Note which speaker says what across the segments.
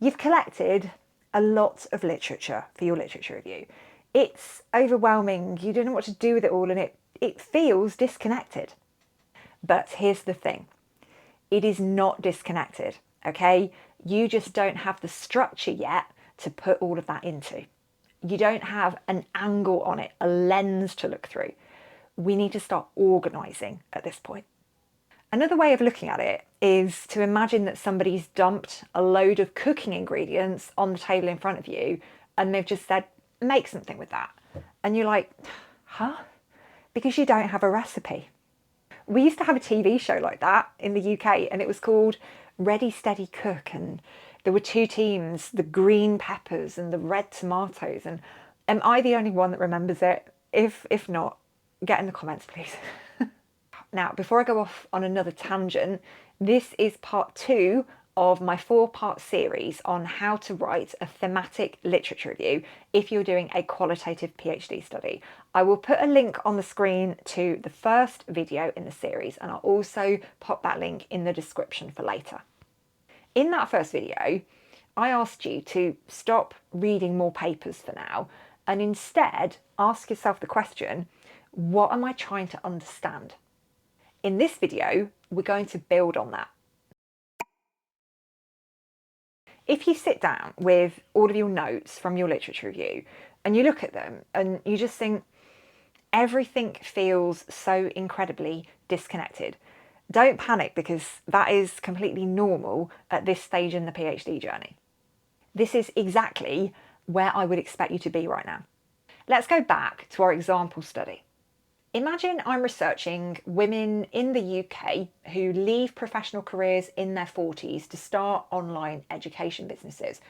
Speaker 1: You've collected a lot of literature for your literature review. It's overwhelming, you don't know what to do with it all, and it feels disconnected. But here's the thing, it is not disconnected, okay? You just don't have the structure yet to put all of that into. You don't have an angle on it, a lens to look through. We need to start organising at this point. Another way of looking at it is to imagine that somebody's dumped a load of cooking ingredients on the table in front of you and they've just said, make something with that. And you're like, huh? Because you don't have a recipe. We used to have a TV show like that in the UK, and it was called Ready, Steady, Cook. And there were two teams, the green peppers and the red tomatoes. And am I the only one that remembers it? If not, get in the comments, please. Now, before I go off on another tangent, this is part 2 of my 4-part series on how to write a thematic literature review if you're doing a qualitative PhD study. I will put a link on the screen to the first video in the series, and I'll also pop that link in the description for later. In that first video, I asked you to stop reading more papers for now and instead ask yourself the question, what am I trying to understand? In this video, we're going to build on that. If you sit down with all of your notes from your literature review and you look at them and you just think everything feels so incredibly disconnected, don't panic, because that is completely normal at this stage in the PhD journey. This is exactly where I would expect you to be right now. Let's go back to our example study. Imagine I'm researching women in the UK who leave professional careers in their 40s to start online education businesses.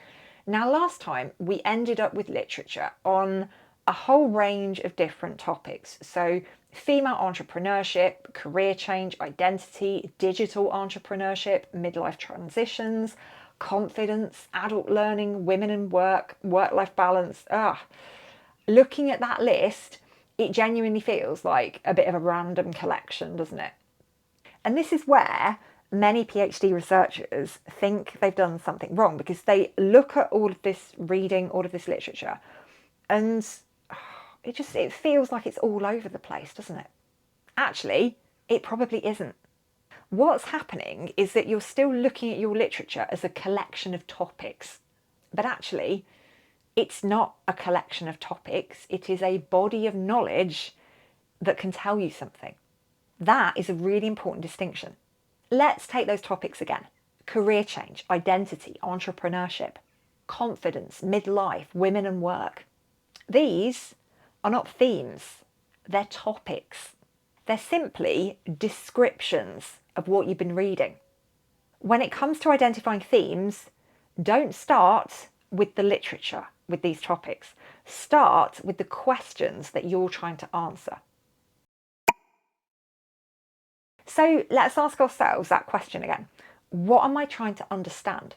Speaker 1: Now, last time we ended up with literature on a whole range of different topics. So female entrepreneurship, career change, identity, digital entrepreneurship, midlife transitions, confidence, adult learning, women in work, work-life balance. Looking at that list, it genuinely feels like a bit of a random collection, doesn't it? And this is where many PhD researchers think they've done something wrong, because they look at all of this reading, all of this literature, and it feels like it's all over the place, doesn't it? Actually, it probably isn't. What's happening is that you're still looking at your literature as a collection of topics, but actually, it's not a collection of topics, it is a body of knowledge that can tell you something. That is a really important distinction. Let's take those topics again. Career change, identity, entrepreneurship, confidence, midlife, women and work. These are not themes, they're topics. They're simply descriptions of what you've been reading. When it comes to identifying themes, don't start with the literature, with these topics. Start with the questions that you're trying to answer. So let's ask ourselves that question again. What am I trying to understand?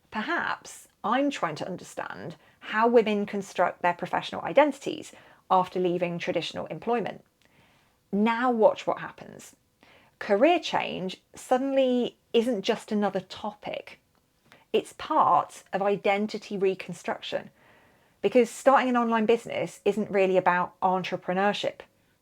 Speaker 1: Perhaps I'm trying to understand how women construct their professional identities after leaving traditional employment. Now watch what happens. Career change suddenly isn't just another topic. It's part of identity reconstruction, because starting an online business isn't really about entrepreneurship.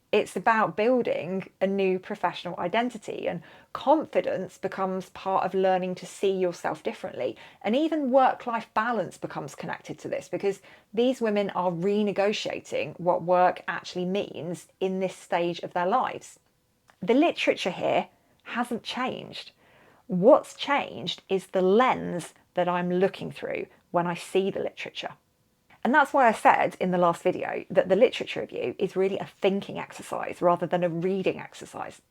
Speaker 1: It's about building a new professional identity, and confidence becomes part of learning to see yourself differently. And even work-life balance becomes connected to this, because these women are renegotiating what work actually means in this stage of their lives. The literature here hasn't changed. What's changed is the lens that I'm looking through when I see the literature. And that's why I said in the last video that the literature review is really a thinking exercise rather than a reading exercise.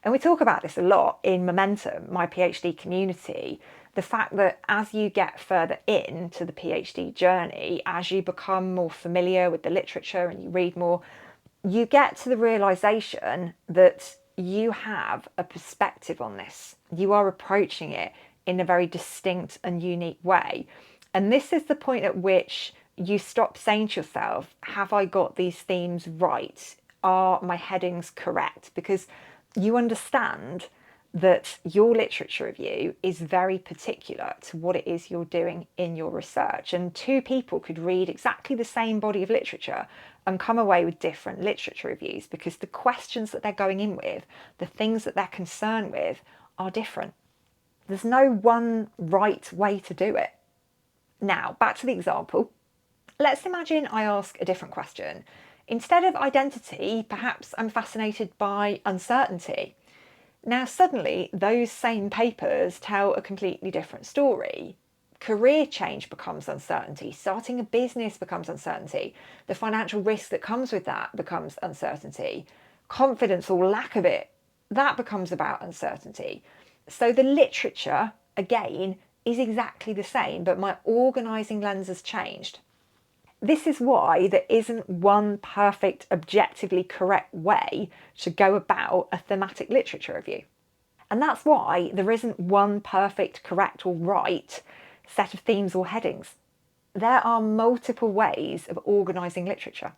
Speaker 1: And we talk about this a lot in Momentum, my PhD community, the fact that as you get further into the PhD journey, as you become more familiar with the literature and you read more, you get to the realization that you have a perspective on this. You are approaching it in a very distinct and unique way. And this is the point at which you stop saying to yourself, have I got these themes right? Are my headings correct? Because you understand that your literature review is very particular to what it is you're doing in your research. And two people could read exactly the same body of literature and come away with different literature reviews because the questions that they're going in with, the things that they're concerned with, are different. There's no one right way to do it. Now, back to the example. Let's imagine I ask a different question. Instead of identity, perhaps I'm fascinated by uncertainty. Now, suddenly, those same papers tell a completely different story. Career change becomes uncertainty. Starting a business becomes uncertainty. The financial risk that comes with that becomes uncertainty. Confidence or lack of it, that becomes about uncertainty. So the literature, again, is exactly the same, but my organising lens has changed. This is why there isn't one perfect, objectively correct way to go about a thematic literature review. And that's why there isn't one perfect, correct, or right set of themes or headings. There are multiple ways of organising literature.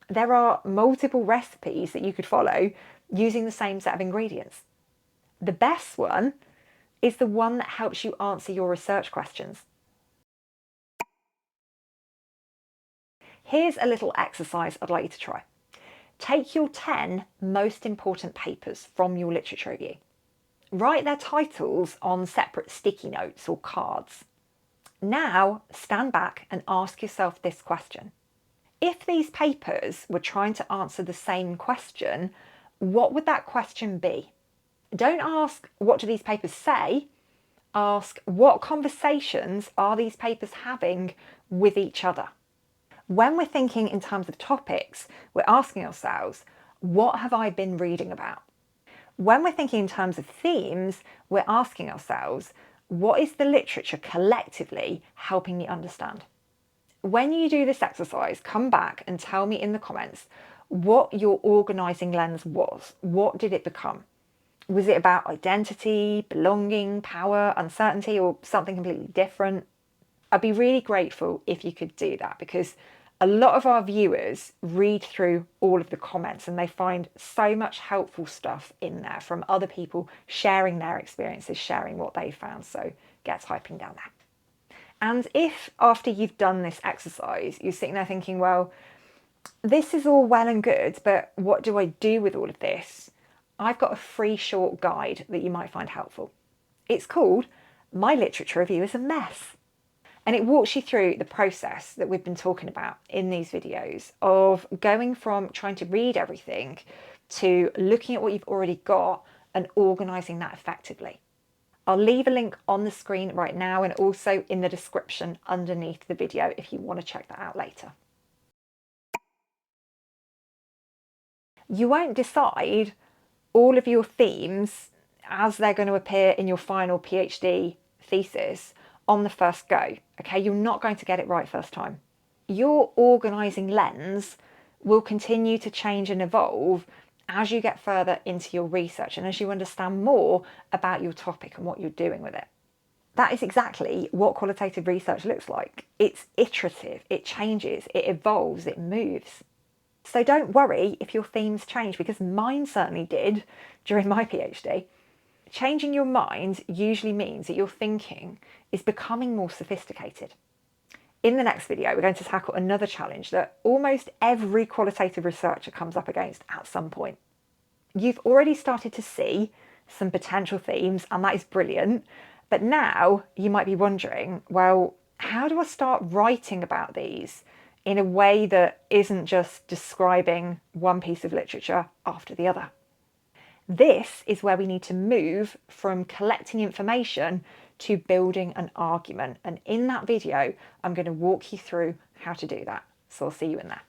Speaker 1: There are multiple recipes that you could follow using the same set of ingredients. The best one is the one that helps you answer your research questions. Here's a little exercise I'd like you to try. Take your 10 most important papers from your literature review. Write their titles on separate sticky notes or cards. Now stand back and ask yourself this question. If these papers were trying to answer the same question, what would that question be? Don't ask, what do these papers say? Ask, what conversations are these papers having with each other? When we're thinking in terms of topics, we're asking ourselves, what have I been reading about? When we're thinking in terms of themes, we're asking ourselves, what is the literature collectively helping me understand? When you do this exercise, come back and tell me in the comments what your organising lens was. What did it become? Was it about identity, belonging, power, uncertainty, or something completely different? I'd be really grateful if you could do that because a lot of our viewers read through all of the comments and they find so much helpful stuff in there from other people sharing their experiences, sharing what they found. So get typing down there. And if after you've done this exercise, you're sitting there thinking, well, this is all well and good, but what do I do with all of this? I've got a free short guide that you might find helpful. It's called My Literature Review is a Mess. And it walks you through the process that we've been talking about in these videos of going from trying to read everything to looking at what you've already got and organising that effectively. I'll leave a link on the screen right now and also in the description underneath the video if you want to check that out later. You won't decide all of your themes as they're going to appear in your final PhD thesis on the first go, okay? You're not going to get it right first time. Your organising lens will continue to change and evolve as you get further into your research and as you understand more about your topic and what you're doing with it. That is exactly what qualitative research looks like. It's iterative, it changes, it evolves, it moves. So don't worry if your themes change because mine certainly did during my PhD. Changing your mind usually means that your thinking is becoming more sophisticated. In the next video, we're going to tackle another challenge that almost every qualitative researcher comes up against at some point. You've already started to see some potential themes, and that is brilliant. But now you might be wondering, well, how do I start writing about these in a way that isn't just describing one piece of literature after the other? This is where we need to move from collecting information to building an argument. And in that video, I'm going to walk you through how to do that. So I'll see you in there.